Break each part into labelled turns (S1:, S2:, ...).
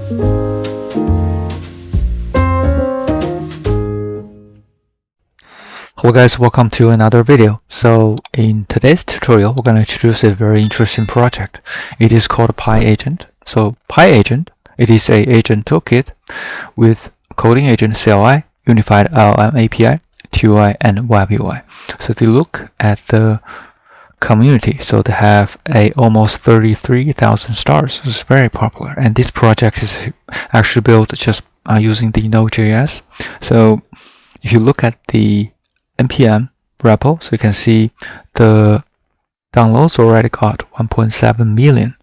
S1: Hello guys, welcome to another video. So in today's tutorial, we're going to introduce a very interesting project. It is called PyAgent. So PyAgent, it is a agent toolkit with coding agent CLI, unified LLM API, TUI, and web UI. So if you look at the community, so they have almost 33,000 stars. It's very popular, and this project is actually built just using the Node.js. So if you look at the npm repo, so you can see the downloads already got 1.7 million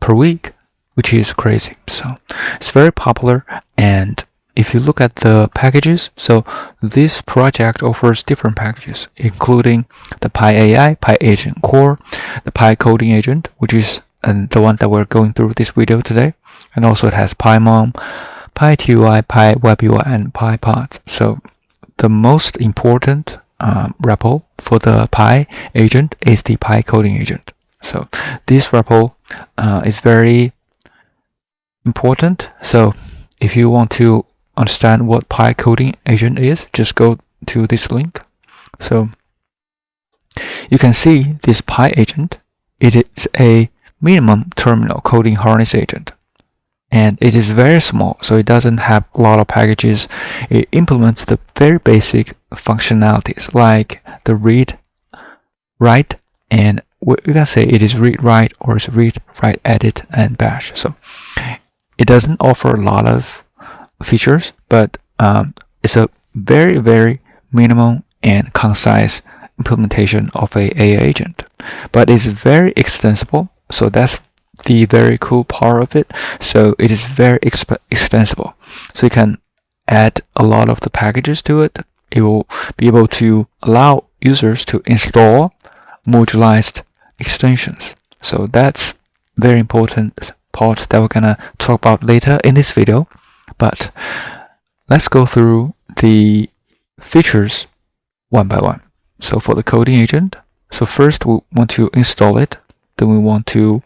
S1: per week, which is crazy. So it's very popular. And if you look at the packages, so this project offers different packages, including the PyAI, PyAgent Core, the PyCoding Agent, which is the one that we're going through this video today, and also it has PyMom, PyTui, PyWebUI, and PyPods. So the most important repo for the PyAgent is the PyCoding Agent. So this repo is very important. So if you want to understand what PyCoding Agent is, just go to this link. So you can see this PyAgent. It is a minimum terminal coding harness agent. And it is very small, so it doesn't have a lot of packages. It implements the very basic functionalities like the read, write, and you can say it is read, write, or it's read, write, edit, and bash. So it doesn't offer a lot of features, but it's a very, very minimum and concise implementation of a AI agent. But it's very extensible, so that's the very cool part of it. So it is very extensible, so you can add a lot of the packages to it. It will be able to allow users to install modularized extensions. So that's very important part that we're gonna talk about later in this video. But let's go through the features one by one. So for the coding agent, so first we want to install it, then we want to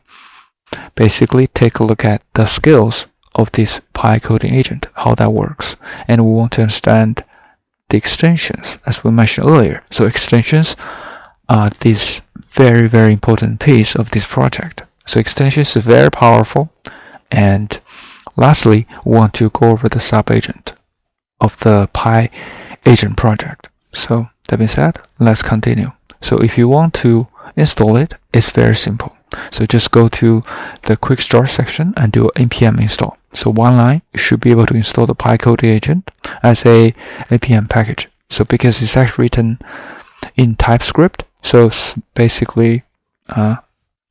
S1: basically take a look at the skills of this PyCoding agent, how that works, and we want to understand the extensions as we mentioned earlier. So extensions are this very, very important piece of this project. So extensions are very powerful. And lastly, we want to go over the subagent of the PyAgent project. So that being said, let's continue. So if you want to install it, it's very simple. So just go to the quick start section and do an npm install. So one line, you should be able to install the PyCoding agent as a npm package. So because it's actually written in TypeScript, so it's basically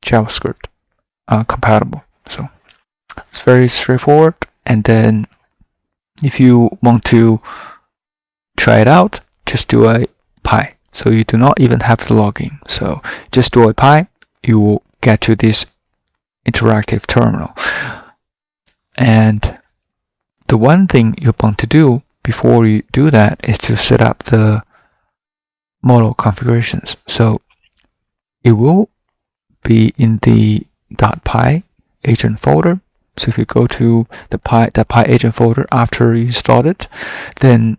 S1: JavaScript compatible. So it's very straightforward. And then if you want to try it out, just do a py. So you do not even have to log in. So just do a py, you will get to this interactive terminal. And the one thing you want to do before you do that is to set up the model configurations. So it will be in the .pyagent folder. So if you go to the PyAgent folder after you installed it, then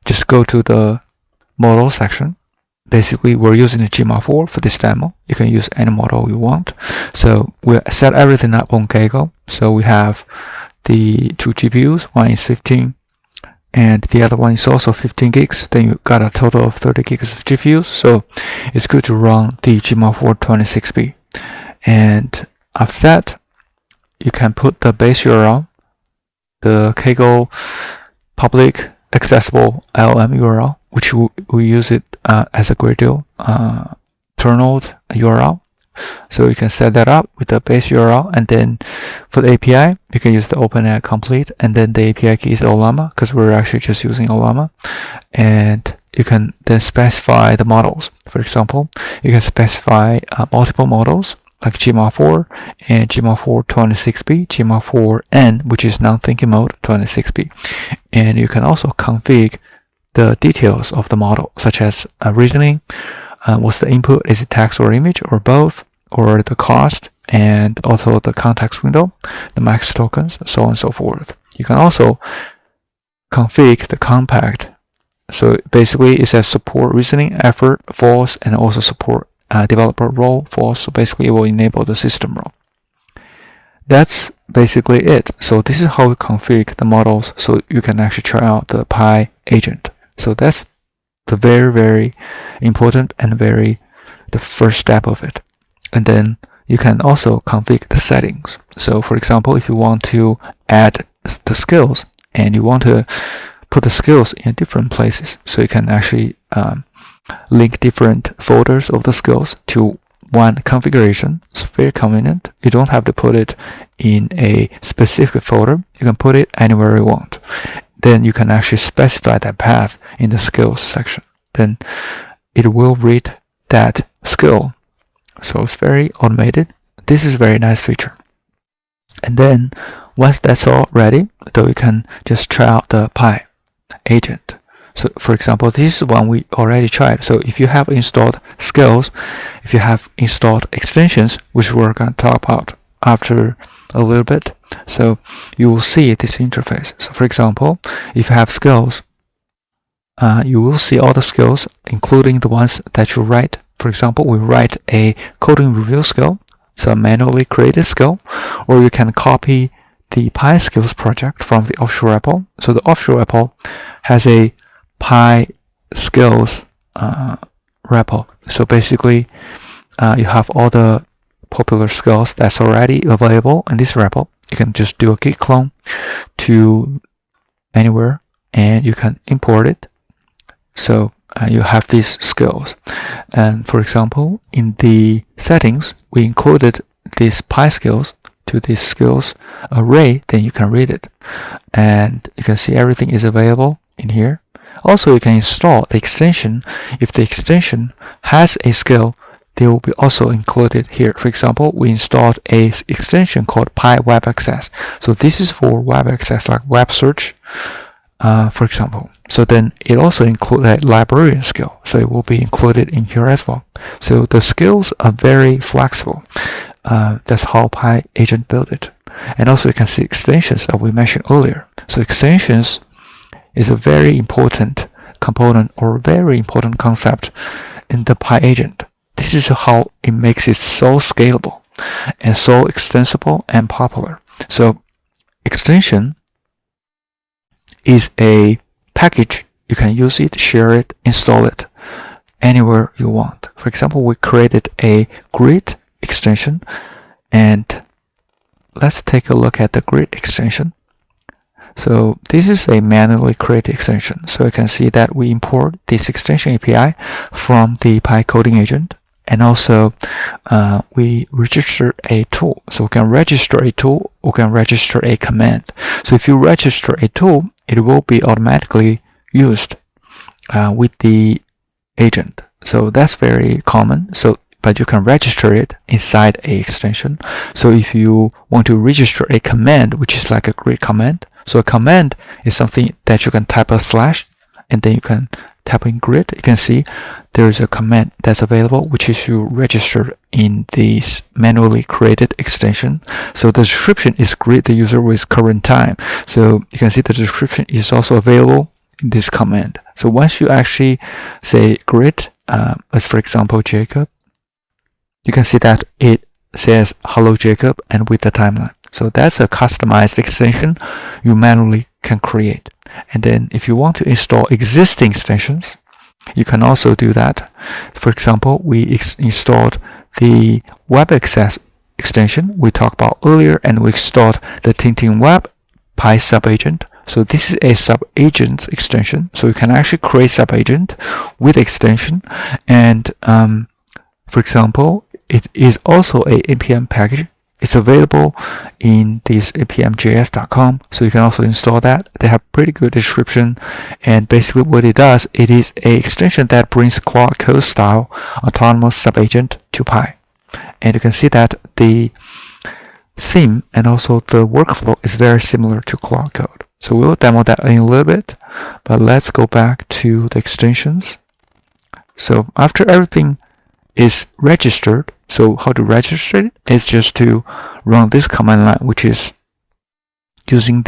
S1: just go to the model section. Basically, we're using the Gemma4 for this demo. You can use any model you want. So we'll set everything up on Kaggle. So we have the two GPUs. One is 15, and the other one is also 15 gigs. Then you got a total of 30 gigs of GPUs. So it's good to run the Gemma4 26B. And after that, you can put the base URL, the Kaggle public accessible LLM URL, which we use it as a Gradle turned URL. So you can set that up with the base URL, and then for the API, you can use the OpenAI complete, and then the API key is Ollama, because we're actually just using Ollama. And you can then specify the models. For example, you can specify multiple models like Gemma4 and Gemma4 26B, Gemma4N, which is non-thinking mode 26B. And you can also configure the details of the model, such as reasoning, what's the input, is it text or image or both, or the cost, and also the context window, the max tokens, so on and so forth. You can also config the compact. So basically it says support reasoning, effort, false, and also support developer role, false. So basically it will enable the system role. That's basically it. So this is how we config the models so you can actually try out the Pi agent. So that's the very, very important and the first step of it. And then you can also config the settings. So for example, if you want to add the skills and you want to put the skills in different places, so you can actually link different folders of the skills to one configuration. It's very convenient. You don't have to put it in a specific folder. You can put it anywhere you want. Then you can actually specify that path in the skills section. Then it will read that skill. So it's very automated. This is a very nice feature. And then once that's all ready, then we can just try out the Pi agent. So for example, this is one we already tried. So if you have installed skills, if you have installed extensions, which we're going to talk about after a little bit, so you will see this interface. So for example, if you have skills, you will see all the skills, including the ones that you write. For example, we write a coding review skill. It's a manually created skill, or you can copy the Pi skills project from the offshore repo. So the offshore repo has a Pi skills repo. So basically, you have all the popular skills that's already available in this repo. You can just do a git clone to anywhere, and you can import it. So you have these skills. And for example, in the settings, we included these Pi skills to this skills array. Then you can read it, and you can see everything is available in here. Also, you can install the extension. If the extension has a skill, they will be also included here. For example, we installed a extension called Pi Web Access. So this is for web access, like web search, for example. So then it also includes a librarian skill. So it will be included in here as well. So the skills are very flexible. That's how Pi agent built it. And also you can see extensions that we mentioned earlier. So extensions is a very important component or very important concept in the Pi agent. This is how it makes it so scalable and so extensible and popular. So extension is a package. You can use it, share it, install it anywhere you want. For example, we created a grid extension, and let's take a look at the grid extension. So this is a manually created extension. So you can see that we import this extension API from the Pi coding agent, and also we register a tool. So we can register a tool, we can register a command. So if you register a tool, it will be automatically used with the agent. So that's very common. So but you can register it inside a extension. So if you want to register a command, which is like a grid command, so a command is something that you can type a slash, and then you can type in grid. You can see there is a command that's available, which is you register in this manually created extension. So the description is greet the user with current time. So you can see the description is also available in this command. So once you actually say greet, as for example, Jacob, you can see that it says hello Jacob and with the timeline. So that's a customized extension you manually can create. And then if you want to install existing extensions, you can also do that. For example, we installed the web access extension we talked about earlier, and we installed the Tintin Web Pi subagent. So this is a subagent extension. So you can actually create subagent with extension. And for example, it is also a npm package. It's available in this npmjs.com, so you can also install that. They have pretty good description, and basically what it does, it is an extension that brings Claude Code style autonomous subagent to Pi. And you can see that the theme and also the workflow is very similar to Claude Code. So we'll demo that in a little bit, but let's go back to the extensions. So after everything is registered. So how to register it is just to run this command line, which is using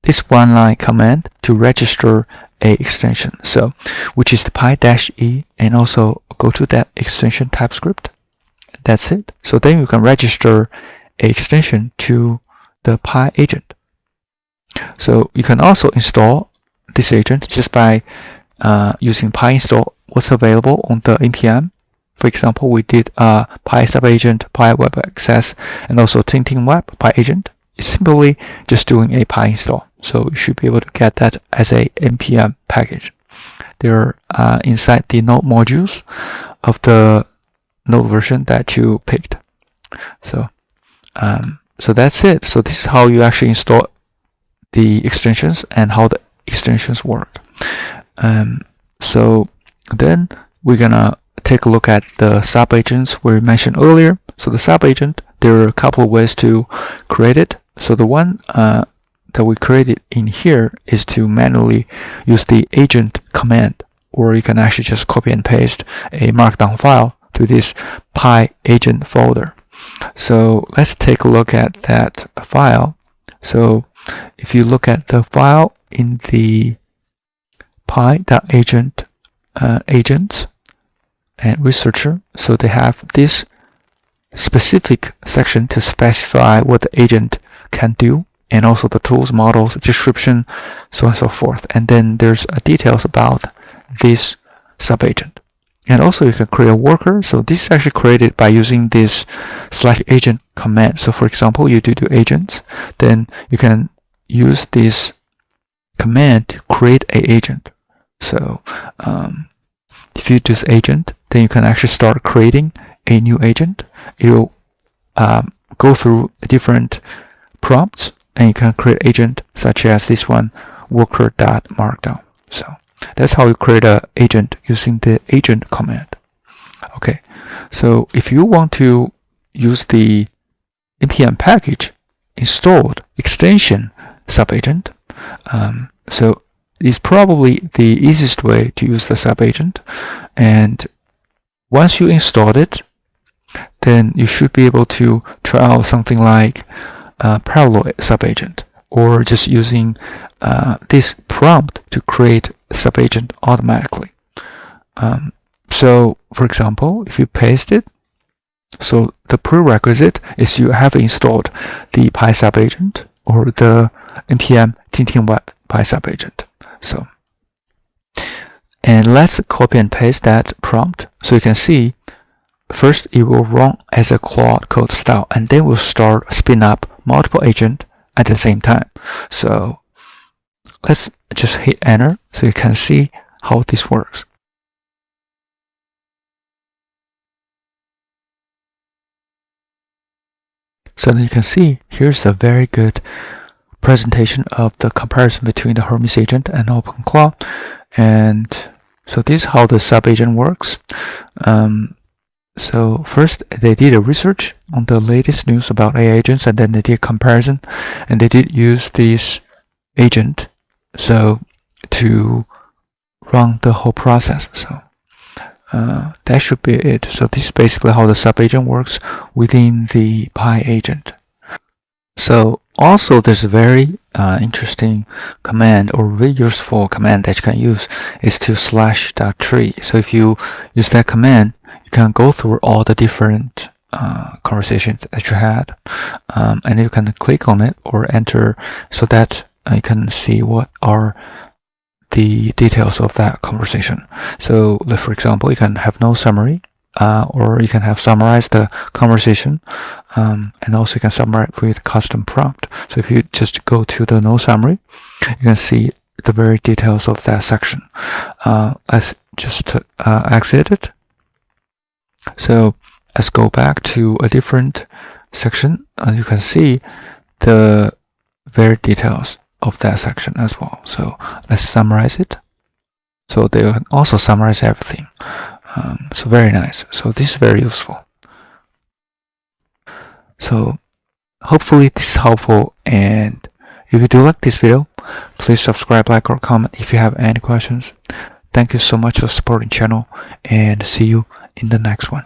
S1: this one line command to register a extension. So which is the pi-e, and also go to that extension TypeScript. That's it. So then you can register a extension to the Pi agent. So you can also install this agent just by using pi install what's available on the npm. For example, we did pi subagent, pi web access, and also Tintin web pi agent. It's simply just doing a pi install. So you should be able to get that as a npm package. They're inside the node modules of the node version that you picked. So that's it. So this is how you actually install the extensions and how the extensions work. So then we're gonna take a look at the subagents we mentioned earlier. So the subagent, there are a couple of ways to create it. So the one that we created in here is to manually use the agent command, or you can actually just copy and paste a markdown file to this pi agent folder. So let's take a look at that file. So if you look at the file in the pi.agent agents and researcher, so they have this specific section to specify what the agent can do, and also the tools, models, description, so on and so forth. And then there's details about this subagent. And also you can create a worker. So this is actually created by using this /agent command. So for example, you do agents, then you can use this command to create an agent. So if you do agent, then you can actually start creating a new agent. It will go through different prompts, and you can create agent such as this one, worker.markdown. So that's how you create an agent using the agent command. Okay, so if you want to use the npm package installed extension subagent, so it's probably the easiest way to use the subagent. And once you installed it, then you should be able to try out something like parallel subagent, or just using this prompt to create a subagent automatically. So for example, if you paste it, so the prerequisite is you have installed the pi subagent or the npm Tintin web pi subagent. So, and let's copy and paste that prompt. So you can see first it will run as a Claude code style, and then we'll start spin up multiple agents at the same time. So let's just hit enter so you can see how this works. So then you can see here's a very good presentation of the comparison between the Hermes agent and OpenClaw. And so this is how the subagent works. So first they did a research on the latest news about AI agents, and then they did a comparison, and they did use this agent so to run the whole process. So that should be it. So this is basically how the subagent works within the Pi agent. So also there's a very interesting command, or very useful command that you can use, is to /tree. So if you use that command, you can go through all the different conversations that you had, and you can click on it or enter so that you can see what are the details of that conversation. So for example, you can have no summary, or you can have summarized the conversation, and also you can summarize with custom prompt. So if you just go to the no summary, you can see the very details of that section. Let's just exit it. So let's go back to a different section, and you can see the very details of that section as well. So let's summarize it. So they can also summarize everything. So very nice. So this is very useful. So hopefully this is helpful, and If you do like this video, please subscribe, like, or comment if you have any questions. Thank you so much for supporting the channel, and see you in the next one.